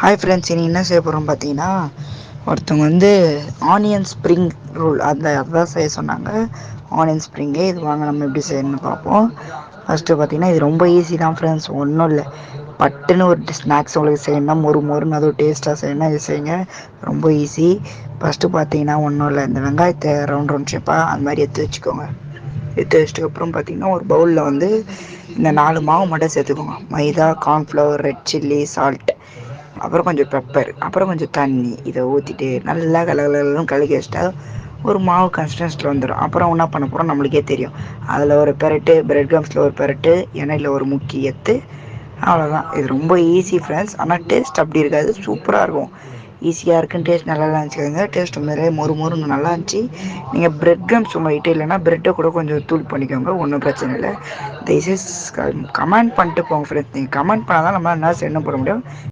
Hi friends, இனி என்ன செய்ய போகிறோம் பார்த்தீங்கன்னா, ஒருத்தவங்க ஆனியன் ஸ்ப்ரிங் ரோல் அதுதான் செய்ய சொன்னாங்க. ஆனியன் ஸ்ப்ரிங்கு இது வாங்க நம்ம எப்படி செய்யணும்னு பார்ப்போம். ஃபஸ்ட்டு பார்த்தீங்கன்னா, இது ரொம்ப ஈஸி தான் ஃப்ரெண்ட்ஸ். ஒன்றும் இல்லை, பட்டுன்னு ஒரு ஸ்நாக்ஸ் உங்களுக்கு செய்யணும்னா மொறுன்னு அதுவும் டேஸ்ட்டாக செய்யணும்னா இது செய்யுங்க. ரொம்ப ஈஸி. ஃபஸ்ட்டு பார்த்தீங்கன்னா ஒன்றும் இல்லை, இந்த வெங்காயத்தை ரவுண்ட் ஷேப்பாக அந்த மாதிரி எடுத்து வச்சுக்கோங்க. எடுத்து வச்சதுக்கப்புறம் பார்த்தீங்கன்னா ஒரு பவுலில் இந்த 4 மாவு மட்டும் சேர்த்துக்கோங்க. மைதா, கார்ன்ஃப்ளவர், ரெட் சில்லி, சால்ட், அப்புறம் கொஞ்சம் பெப்பர், அப்புறம் கொஞ்சம் தண்ணி. இதை ஊற்றிட்டு நல்லா கலக்கி வச்சிட்டா ஒரு மாவு கன்சிஸ்டன்சியில் வந்துடும். அப்புறம் என்ன பண்ண போகிறோம் நம்மளுக்கே தெரியும். அதில் ஒரு பெரட்டு, பிரெட் க்ரம்ஸில் ஒரு பெரட்டு, எண்ணெயில் ஒரு முக்கி எடுத்து அவ்வளோதான். இது ரொம்ப ஈஸி ஃப்ரெண்ட்ஸ். ஆனால் டேஸ்ட் அப்படி இருக்காது, சூப்பராக இருக்கும். ஈஸியாக இருக்குன்னு டேஸ்ட் நல்லா இருந்துச்சுக்கோங்க. டேஸ்ட் நிறைய மொறுன்னு நல்லா இருந்துச்சு. நீங்கள் பிரெட் க்ரம்ஸ் உங்கள்கிட்ட இல்லைன்னா பிரெட்டை கூட கொஞ்சம் தூள் பண்ணிக்கோங்க, ஒன்றும் பிரச்சனை இல்லை. தயவுசெய்து கமெண்ட் பண்ணிட்டு போங்க ஃப்ரெண்ட்ஸ். நீங்கள் கமெண்ட் பண்ணால் தான் நம்மளால் என்ன செய்யணும் போட முடியும்.